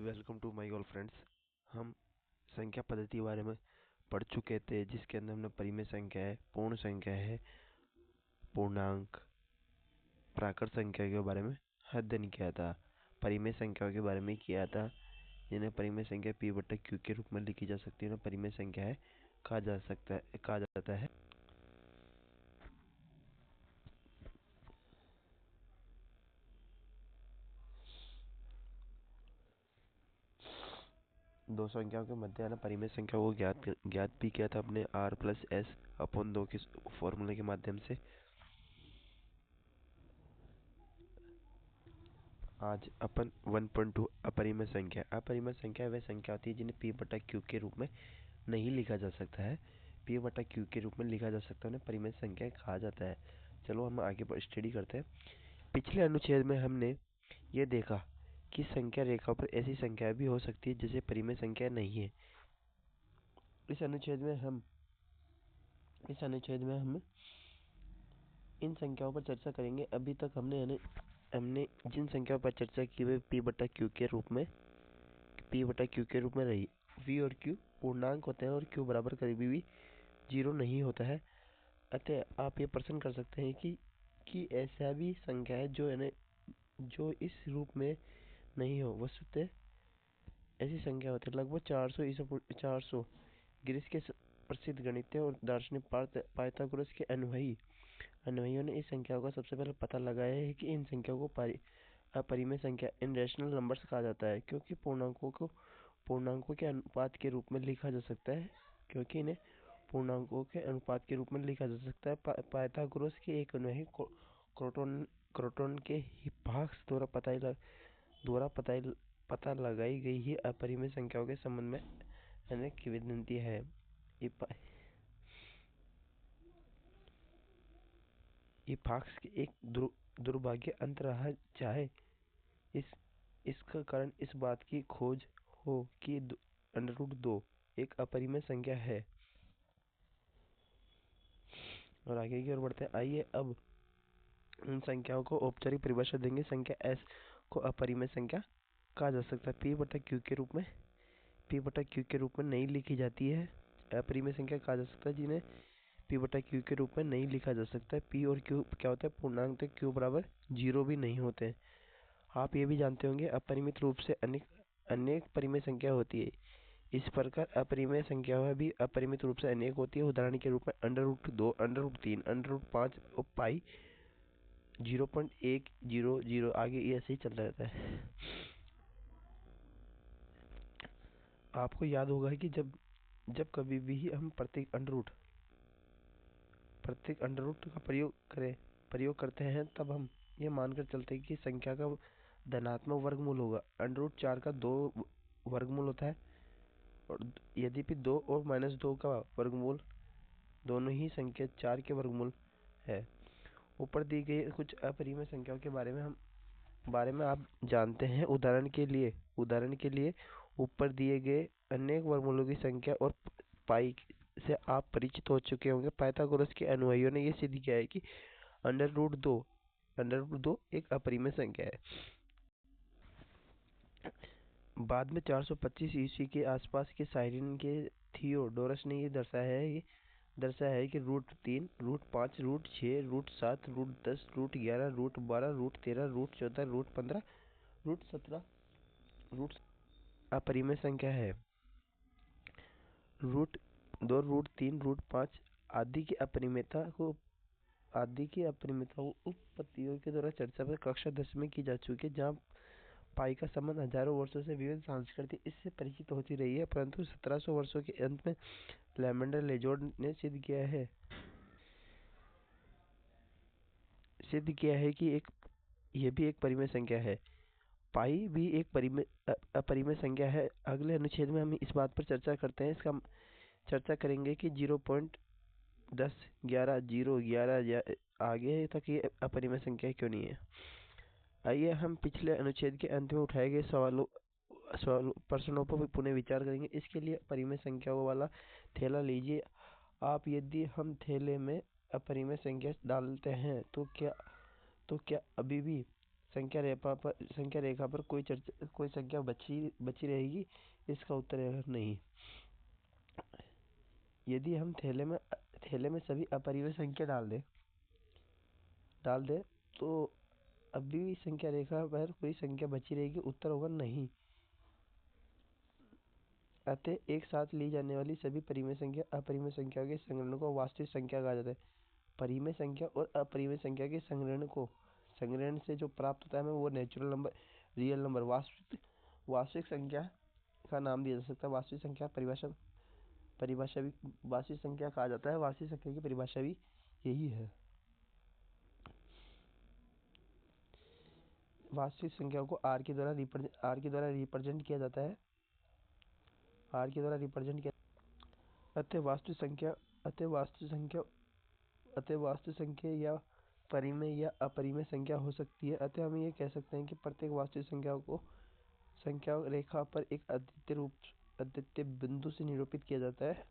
Welcome to my all friends. हम संख्या पद्धति के बारे में पढ़ चुके थे, जिसके अंदर हमने परिमेय संख्या है, पूर्ण संख्या है, पूर्णांक, प्राकृत संख्या के बारे में अध्ययन किया था। परिमेय संख्याओं के बारे में किया था, जिन्हें परिमेय संख्या p/q के रूप में लिखी जा सकती है, उन्हें परिमेय संख्या है कहा जाता है। दो संख्याओं के मध्य आना परिमेय संख्या को ज्ञात भी किया था अपने r+s/2 के फॉर्मूले के माध्यम से। आज अपन 1.2 अपरिमेय संख्या। अपरिमेय संख्या वह संख्या होती है जिन्हें p/q के रूप में नहीं लिखा जा सकता है। p/q के रूप में लिखा जा सकता है, उन्हें परिमेय संख्या कहा जाता है। चलो हम आगे स्टडी करते हैं। पिछले अनुच्छेद में हमने ये देखा कि संख्या रेखा पर ऐसी संख्या भी हो सकती है जिसे परिमेय संख्या नहीं है। इस अनुच्छेद में हम इन संख्याओं पर चर्चा करेंगे। अभी तक हमने जिन संख्याओं पर चर्चा की वे p/q के रूप में रही। v और q पूर्णांक होते हैं और q बराबर कभी भी 0 नहीं होता है। अतः आप ये प्रश्न कर सकते हैं कि ऐसा भी संख्या है जो इस रूप में नहीं हो। वस्तुतः ऐसी संख्या होती है। लगभग 400 ग्रीस के प्रसिद्ध गणितज्ञ और दार्शनिक पाइथागोरस के अनुयायियों ने इस संख्या का सबसे पहले पता लगाया है कि इन संख्याओं को अपरिमेय संख्या इनरेशनल नंबर्स कहा जाता है, क्योंकि पूर्णांकों के अनुपात के रूप में लिखा जा सकता है। पाइथागोरस के एक अनुयायी क्रोटन के हिप्पार्क्स द्वारा पता लगाई गई ही अपरिमेय संख्याओं के संबंध में अनेक किंवदंती है। हिप्पार्क्स के एक दुर्भाग्य अंत रहा, चाहे इसका कारण इस बात की खोज हो कि √2 एक अपरिमेय संख्या है। और आगे की ओर बढ़ते हैं। आइए अब इन संख्याओं को औपचारिक परिभाषा देंगे। संख्या s को अपरिमेय संख्या कहा जा सकता है। p/q के रूप में नहीं लिखी जाती है। अपरिमेय संख्या कहा जा सकता है जिन्हें p/q के रूप में नहीं लिखा जा सकता है। p और q क्या होता है? पूर्णांक। q बराबर 0 भी नहीं होते। आप ये भी जानते होंगे अपरिमित रूप से अनेक परिमेय संख्या होती है। इस प्रकार अपरिमेय संख्या भी अपरिमित रूप से अनेक होती है। उदाहरण के रूप में √2, √3, √5 और पाई 0.100 आगे ऐसे ही चलता रहता है। आपको याद होगा कि जब कभी भी हम प्रत्येक अंडर रूट का प्रयोग करते हैं, तब हम ये मानकर चलते हैं कि संख्या का धनात्मक वर्गमूल होगा। √4 का 2 वर्गमूल होता है, और यद्यपि 2 और -2 का वर्गमूल दोनों ही संख्या 4 के वर्गमूल है। ऊपर दी गई कुछ अपरिमेय संख्याओं के बारे में आप जानते हैं। उदाहरण के लिए ऊपर दिए गए अनेक वर्गमूलों की संख्या और पाई से आप परिचित हो चुके होंगे। पाइथागोरस के अनुयायियों ने यह सिद्ध किया है कि √2 एक अपरिमेय संख्या है। बाद में 425 ईस्वी के आसपास के साइरिन के थियोडोरस ने यह दर्शाया है कि √3, √5, √6, √7, √10, √11, √12, √13, √14, √15, √17 अपरिमेय संख्या है। √2, √3, √5 आदि की अपरिमेयता को उत्पत्तियों के द्वारा चर्चा पर कक्षा 10 में की जा चुकी है, जहाँ पाई का संबंध हजारों वर्षों से विविध संस्कृति इससे परिचित होती रही है। परंतु 1700 वर्षों के अंत में लैमेंडर लेजोर्ड ने सिद्ध किया है कि यह भी एक परिमेय संख्या है। पाई भी एक अपरिमेय संख्या है। अगले अनुच्छेद में हम इस बात पर चर्चा करेंगे कि 0.10, 11, 0, 11 आगे तक ये अपरिमेय संख्या क्यों नहीं है। आइए हम पिछले अनुच्छेद के अंत में उठाए गए प्रश्नों पर पुनः विचार करेंगे। इसके लिए परिमेय संख्याओं वाला थैला लीजिए आप। यदि हम थैले में अपरिमेय संख्या डालते हैं तो क्या अभी भी संख्या रेखा पर कोई संख्या बची रहेगी? इसका उत्तर है नहीं। यदि हम थैले में सभी अपरिमेय संख्या डाल दे तो अभी भी संख्या रेखा पर कोई संख्या बची रहेगी? उत्तर होगा नहीं। अतः एक साथ ली जाने वाली सभी परिमेय संख्या अपरिमेय संख्याओं के संग्रहण को वास्तविक संख्या कहा जाता है। परिमेय संख्या और अपरिमेय संख्या के संग्रहण से जो प्राप्त होता है हमें वो नेचुरल नंबर, रियल नंबर, वास्तविक संख्या का नाम दिया जा सकता है। वास्तविक संख्या परिभाषा भी वास्तविक संख्या कहा जाता है। वास्तविक संख्या की परिभाषा भी यही है। वास्तविक संख्याओं को आर के द्वारा रिप्रेजेंट किया जाता है। अतः वास्तविक संख्या या परिमेय या अपरिमेय संख्या हो सकती है। अतः हम ये कह सकते हैं कि प्रत्येक वास्तविक संख्या रेखा पर एक अद्वितीय बिंदु से निरूपित किया जाता है।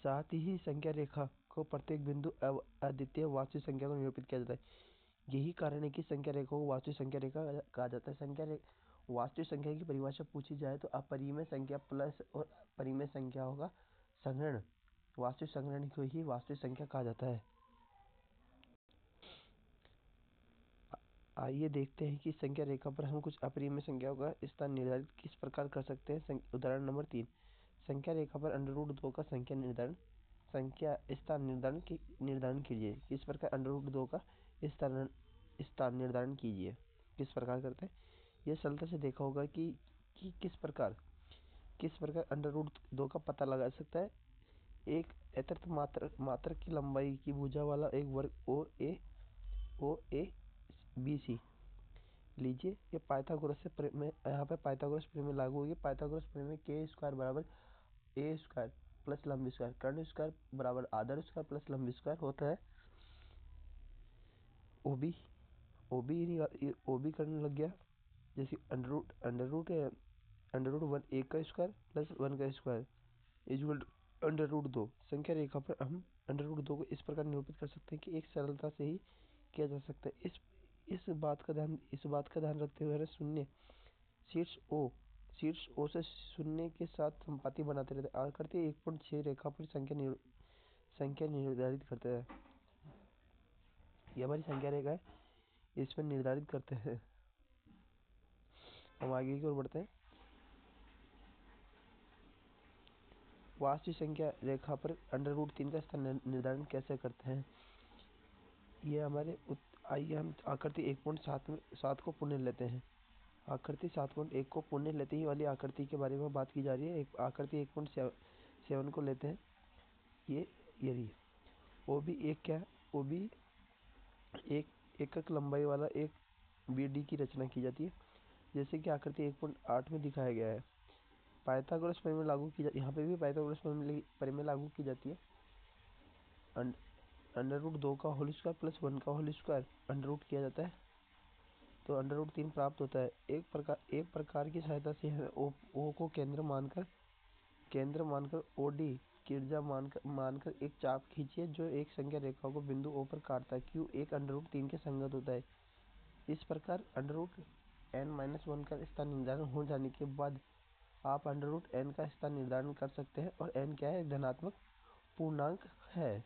साथ ही संख्या रेखा को प्रत्येक बिंदु अद्वितीय वास्तविक संख्या को निरूपित किया जाता है। यही कारण है कि संख्या रेखा को वास्तविक संख्या रेखा कहा जाता है। वास्तविक संख्या की परिभाषा पूछी जाए तो अपरिमेय संख्या प्लस और परिमेय संख्याओं का संग्रहण, वास्तविक संग्रहण को ही वास्तविक संख्या कहा जाता है। आइए देखते हैं कि संख्या रेखा पर हम कुछ अपरिमेय संख्याओं का स्थान निर्धारित किस प्रकार कर सकते हैं। उदाहरण नंबर 3, संख्या रेखा पर √2 का स्थान निर्धारण कीजिए। किस प्रकार √2 का स्थान निर्धारण कीजिए, किस प्रकार करते हैं? यह सरलता से देखा होगा कि किस प्रकार √2 का पता लगा सकता है। एक यथार्थ मात्रक की लंबाई की भुजा वाला एक वर्ग OABC लीजिए। ये पाइथागोरस से यहाँ पे पाइथागोरस प्रमेय लागू होगी। पाइथागोरस प्रमेय k² बराबर a² प्लस लंबी स्क्वायर कर्ण स्क्वायर बराबर आधार स्क्वायर प्लस लंबी स्क्वायर होता है। ओबी करने लग गया, जैसे √1 एक का स्क्वायर प्लस 1 का स्क्वायर इक्वल √2। संख्या रेखा पर हम √2 को इस प्रकार निरूपित कर सकते हैं कि एक सरलता से ही किया जा सकता है। इस बात का ध्यान रखते हुए शून्य शीर्ष O से शून्य के साथ संपाती बनाते रहते हैं। आकृति 1.6 रेखा पर संख्या निर्धारित करते हैं। ये हमारी संख्या रेखा है, इस पर निर्धारित करते हैं। हम आगे की ओर बढ़ते हैं। वास्तविक संख्या रेखा पर √3 का स्थान निर्धारण कैसे करते हैं? ये आइए हम आकृति 1.7 को पुनः लेते हैं। आकृति 7.1 को पुनः लेते ही वाली आकृति के बारे में बात की जा रही है। आकृति 1.7 को लेते हैं। यदि OB एकक लंबाई वाला एक BD की रचना की जाती है, जैसे कि आकृति 1.8 में दिखाया गया है। पाइथागोरस प्रमेय लागू की जाती है। यहाँ पे भी पाइथागोरस प्रमेय लागू की जाती है। √2 का होल स्क्वायर प्लस 1 का होल स्क्वायर √ किया जाता है तो √3 प्राप्त होता है। एक प्रकार की सहायता से O को केंद्र मानकर OD त्रिज्या मानकर एक चाप खींचिए जो एक संख्या रेखा को बिंदु O पर काटता है। Q एक √3 के संगत होता है। इस प्रकार √n-1 का स्थान निर्धारण हो जाने के बाद आप √n का स्थान निर्धारण कर सकते हैं। और n क्या है? धनात्मक पूर्णांक है।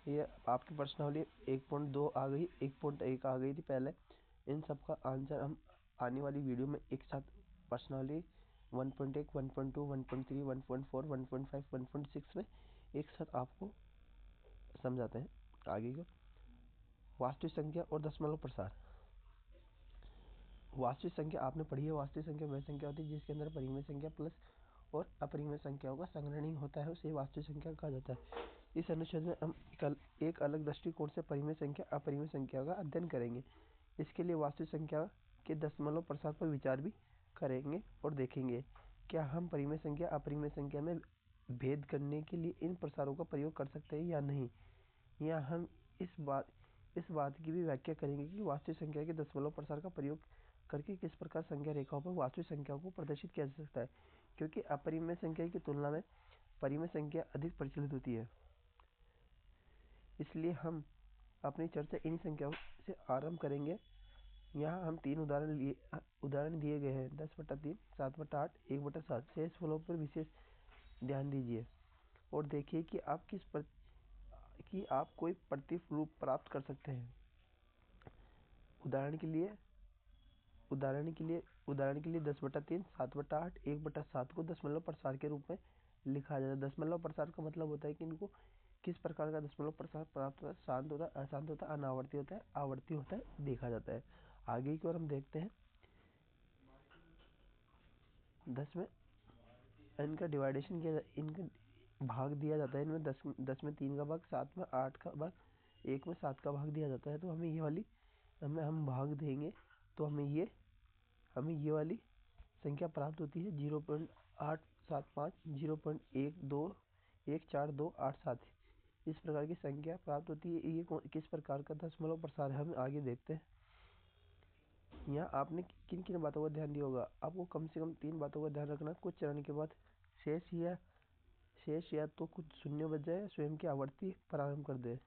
ये आपकी प्रश्नावली 1.2 आ गई, 1.1 आ गई थी पहले। इन सब का आंसर हम आने वाली वीडियो में एक साथ प्रश्नावली 1.1, 1.2, 1.3, 1.4, 1.5, 1.6 में एक साथ आपको समझाते हैं। आगे का वास्तविक संख्या और दशमलव प्रसार। वास्तविक संख्या आपने पढ़ी है। वास्तविक संख्या वह संख्या होती है जिसके अंदर परिमेय संख्या प्लस और अपरिमेय संख्याओं का संग्रहण ही होता है, उसे वास्तविक संख्या कहा जाता है। इस अनुच्छेद में हम एक अलग दृष्टिकोण से परिमेय संख्या अपरिमेय संख्या का अध्ययन करेंगे। इसके लिए वास्तविक संख्या के दशमलव प्रसार पर विचार भी करेंगे और देखेंगे क्या हम परिमेय संख्या अपरिमेय संख्या में भेद करने के लिए इन प्रसारों का प्रयोग कर सकते हैं या नहीं। या हम इस बात की भी व्याख्या करेंगे कि वास्तविक संख्या के दशमलव प्रसार का प्रयोग करके किस प्रकार संख्या रेखाओं पर वास्तविक संख्याओं को प्रदर्शित किया जा सकता है, क्योंकि अपरिमेय संख्या की तुलना में परिमेय संख्या अधिक प्रचलित होती है। इसलिए हम अपनी चर्चा इन संख्याओं से आरंभ करेंगे। यहाँ हम 3 उदाहरण दिए गए हैं, 10/3, 7/8, 1/7। शेष फलों पर विशेष ध्यान दीजिए और देखिए कि आप कोई प्रतिरूप प्राप्त कर सकते हैं। उदाहरण के लिए 10/3, 7/8, 1/7 को दशमलव प्रसार के रूप में लिखा जाता है। दशमलव प्रसार का मतलब होता है कि इनको किस प्रकार का दशमलव प्रसार प्राप्त होता है, शांत होता है, अशांत होता है, अनावर्ती होता है, आवर्ती होता है, देखा जाता है। आगे की ओर हम देखते हैं। 10 में इनका डिवाइडेशन किया इनका भाग दिया जाता है। इनमें 10 में 3 का भाग, 7 में 8 का भाग, 1 में 7 का भाग दिया जाता है। तो हमें ये वाली हम भाग देंगे तो हमें ये वाली संख्या प्राप्त होती है 0.875, 0.1414287। इस प्रकार की संख्या प्राप्त होती है। ये किस प्रकार का दशमलव प्रसार है, हम आगे देखते हैं। यहाँ आपने किन किन बातों का ध्यान दिया होगा? आपको कम से कम 3 बातों का ध्यान रखना। कुछ चरण के बाद शेष या तो कुछ शून्य बच जाए, स्वयं की आवर्ती प्रारंभ कर दे।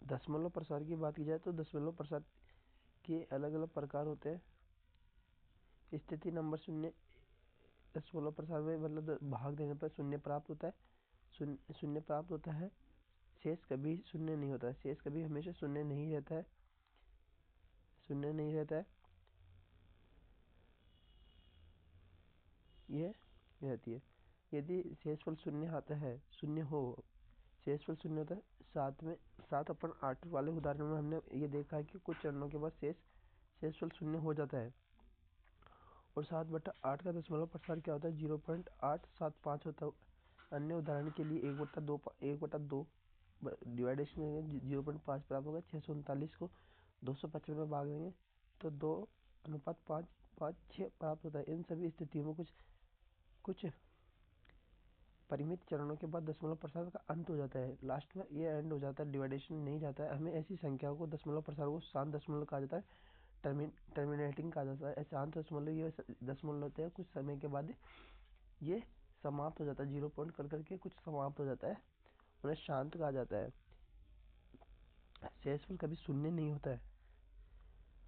दशमलव प्रसार की बात की जाए तो दशमलव प्रसार के अलग अलग प्रकार होते हैं। स्थिति नंबर 0 दशमलव प्रसार में मतलब भाग देने पर शून्य प्राप्त होता है। शून्य प्राप्त होता है। शेष कभी शून्य नहीं होता है। शेष कभी हमेशा शून्य नहीं रहता है। यह रहती है। यदि शेषफल शून्य आता है, शेषफल शून्य होता है। 7/8 वाले उदाहरण में हमने ये देखा है कि कुछ चरणों के बाद शेषफल शून्य हो जाता है। और 7/8 का दशमलव प्रसार क्या होता है? 0.875 होता है। अन्य उदाहरण के लिए 1/2 डिवाइडेशन करेंगे, 0.5 प्राप्त होगा। 639 को 255 में भाग देंगे तो 2:556 प्राप्त होता है। इन सभी स्थितियों में कुछ परिमित चरणों के बाद दशमलव प्रसार का अंत हो जाता है। लास्ट में ये एंड हो जाता है, डिवाइडेशन नहीं जाता है। हमें ऐसी संख्याओं को दशमलव प्रसार को शांत दशमलव कहा जाता है, टर्मिनेटिंग कहा जाता है। शांत दशमलव ये दशमलव होते हैं, कुछ समय के बाद ये समाप्त हो जाता है, 0 पॉइंट कर करके कुछ समाप्त हो जाता है, उन्हें शांत कहा जाता है। शेषफल कभी शून्य नहीं होता है।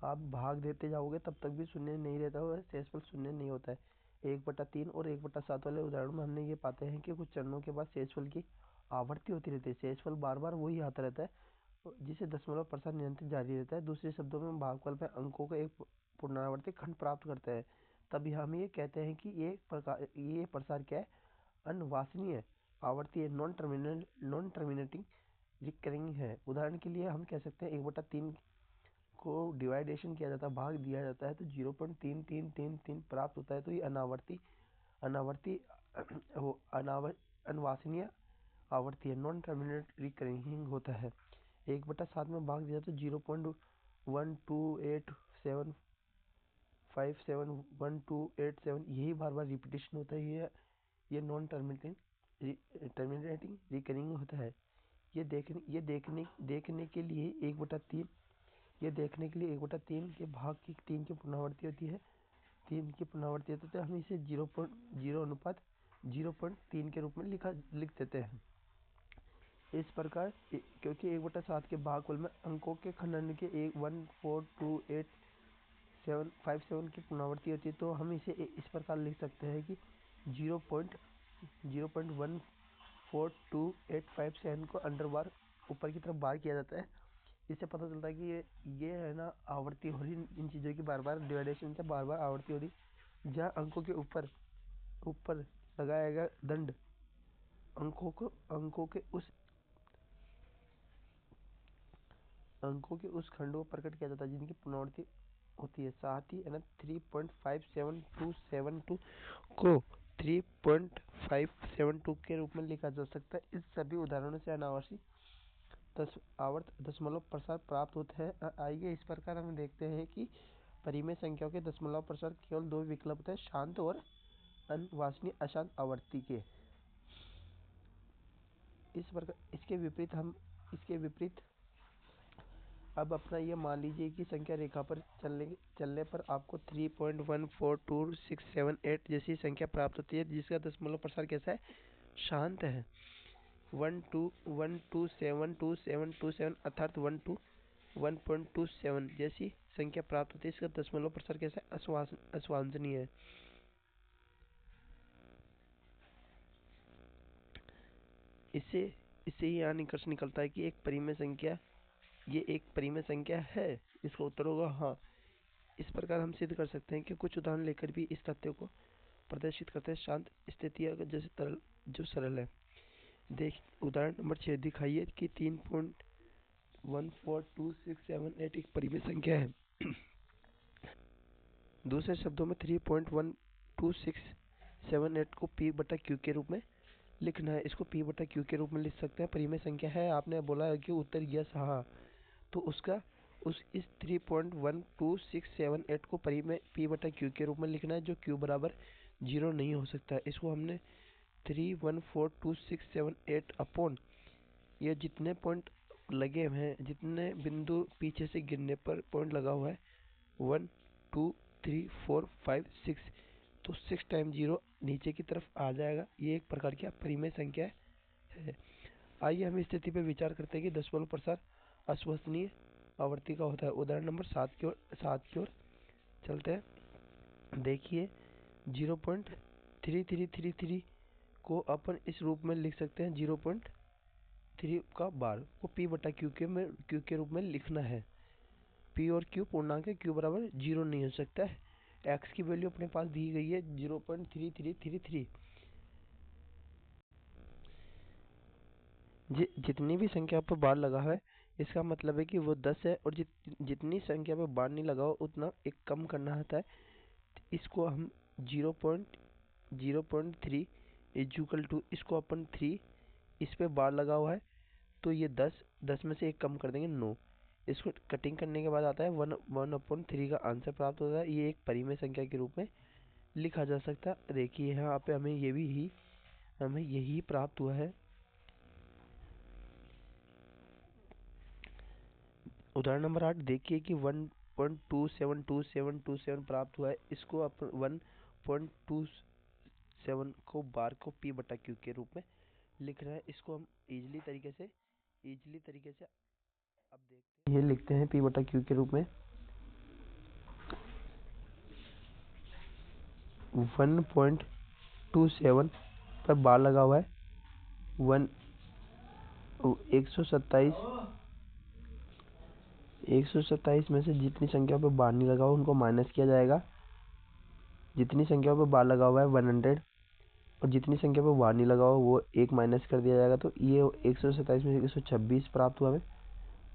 आप भाग देते जाओगे तब तक भी शून्य नहीं रहता है, शेषफल शून्य नहीं होता है। 1/3 और 1/7 वाले उदाहरण में हमने ये पाते हैं कि कुछ चरणों के बाद शेषफल की आवर्ती होती रहती है। शेषफल बार बार वही आता रहता है, जिसे दशमलव प्रसार नियंत्रित जारी रहता है। दूसरे शब्दों में भागफल में अंकों का एक पुनरावर्ती खंड प्राप्त करता है। तभी हम ये कहते हैं कि ये प्रसार क्या है? अनवांछनीय आवर्ती है, नॉन टर्मिनेटिंग रिकरिंग है। उदाहरण के लिए हम कह सकते हैं 1/3 को डिवाइडेशन किया जाता है, भाग दिया जाता है तो 0.3333 प्राप्त होता है। तो ये अनवांछनीय आवर्ती है, नॉन टर्मिनेट रिकरिंग होता है। 1/7 में भाग दिया तो 0.128757127 यही बार बार रिपीटेशन होता है। ये नॉन टर्मिनेटिंग रिकरिंग होता है। ये देखने के लिए 1/3 के भाग की 3 की पुनरावृत्ति होती है। 3 की पुनरावृत्ति होती है तो हम इसे 0.3 के रूप में लिख देते हैं। इस प्रकार क्योंकि 1/7 के भागफल में अंकों के खंडन के 1428757 की पुनरावृत्ति होती है तो हम इसे इस प्रकार लिख सकते हैं कि 0.14287 को अंडर बार ऊपर की तरफ बार किया जाता है। इससे पता चलता है कि ये है ना आवर्ती हो रही, इन चीज़ों की बार बार डिवाइडेशन से बार बार आवर्ती हो रही। जहाँ अंकों के ऊपर लगाया गया दंड अंकों के उस खंड को प्रकट किया जाता है जिनकी पुनरावृत्ति होती है। साथ ही 3.57272 को 3.572 के रूप में लिखा जा सकता है। इस सभी उदाहरणों से अनावश्यक आवर्त दशमलव प्रसार प्राप्त होते हैं। आइए इस प्रकार हम देखते हैं कि परिमेय संख्याओं के दशमलव प्रसार केवल 2 विकल्प होते हैं, शांत और अनवांछनीय अशांत आवर्ती के। इस प्रकार इसके विपरीत अब अपना ये मान लीजिए कि संख्या रेखा पर चलने पर आपको 3.142678 जैसी संख्या प्राप्त होती है, जिसका दशमलव प्रसार कैसा है? शांत है। 1.2727 अर्थात 1.27 जैसी संख्या प्राप्त होती है, इसका दशमलव प्रसार कैसा है? अश्वांशनीय है। इससे यह निष्कर्ष निकलता है कि एक परिमेय संख्या, ये एक परिमेय संख्या है। इसका उत्तर होगा हाँ। इस प्रकार हम सिद्ध कर सकते हैं कि कुछ उदाहरण लेकर भी इस तथ्य को प्रदर्शित करते हैं शांत स्थितियां जैसे तरल जो सरल है। देख उदाहरण नंबर 6 दिखाइए कि 3.142678 एक परिमेय संख्या है। दूसरे शब्दों में 3.12678 को p बटा q के रूप में लिखना है। इसको p बटा q के रूप में लिख सकते हैं। परिमेय संख्या है। आपने बोला है कि उत्तर यस हाँ, तो उसका इस 3.12678 को परिमेय p बटा q के रूप में लिखना है, जो q बराबर 0 नहीं हो सकता। इसको हमने 3142678 अपॉन ये जितने पॉइंट लगे हुए हैं, जितने बिंदु पीछे से गिरने पर पॉइंट लगा हुआ है 1 2 3 4 5 6, तो 6 टाइम 0 नीचे की तरफ आ जाएगा। ये एक प्रकार की परिमेय संख्या है। आइए हम इस स्थिति पर विचार करते हैं कि दशमलव प्रसार अविश्वसनीय आवृत्ति का होता है। उदाहरण नंबर 7 की ओर चलते हैं। देखिए 0.3333 को अपन इस रूप में लिख सकते हैं। 0.3 का बार को p बटा q के रूप में लिखना है। p और q पूर्णांक है, q बराबर 0 नहीं हो सकता है। x की वैल्यू अपने पास दी गई है 0.3333। जितनी भी संख्या पर बार लगा है, इसका मतलब है कि वो 10 है, और जितनी संख्या पर बार नहीं लगा हो उतना एक कम करना होता है। इसको हम 0.3 इक्वल टू, इसको अपन 3, इस पे बार लगा हुआ है तो ये 10 में से एक कम कर देंगे 9। इसको कटिंग करने के बाद आता है 1/3 का आंसर प्राप्त होता है। ये एक परिमेय संख्या के रूप में लिखा जा सकता है। देखिए यहाँ पे हमें यही प्राप्त हुआ है। उदाहरण नंबर 8 देखिए कि 1.272727 प्राप्त हुआ है। इसको अपन 1.27 को बार को p बटा q के रूप में लिख रहा है। इसको हम इजीली तरीके से अब देखते हैं। ये लिखते हैं p बटा q के रूप में 1.27 पर बार लगा हुआ है। 127 में से जितनी संख्या पर बार नहीं लगा हुआ उनको माइनस किया जाएगा। जितनी संख्या पर बार लगा हुआ है 100, और जितनी संख्या पर बार नहीं लगा हुआ वो एक माइनस कर दिया जाएगा। तो ये 127 में से 126 प्राप्त हुआ है,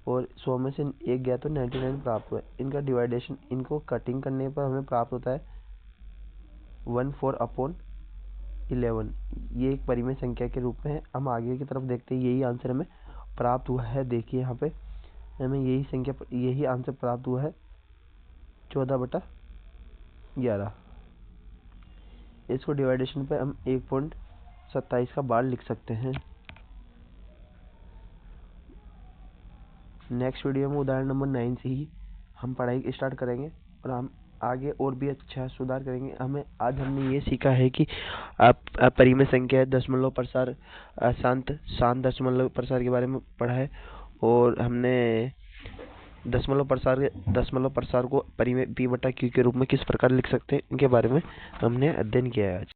और 100 में से एक गया तो 99 प्राप्त हुआ है। इनका डिवाइडेशन, इनको कटिंग करने पर हमें प्राप्त होता है 14/11। ये एक परिमेय संख्या के रूप में है। हम आगे की तरफ देखते हैं, यही आंसर हमें प्राप्त हुआ है। देखिए यहाँ पे हमें यही आंसर प्राप्त हुआ है 14/11। इसको डिवाइडेशन पे हम 1.27 का बार लिख सकते हैं। नेक्स्ट वीडियो में उदाहरण नंबर 9 से ही हम पढ़ाई स्टार्ट करेंगे, और हम आगे और भी अच्छा सुधार करेंगे। आज हमने ये सीखा है कि परिमेय संख्या, दशमलव प्रसार, शांत दशमलव प्रसार के बारे में पढ़ा है, और हमने दशमलव प्रसार को परिमेय p बटा q के रूप में किस प्रकार लिख सकते हैं इनके बारे में हमने अध्ययन किया है आज।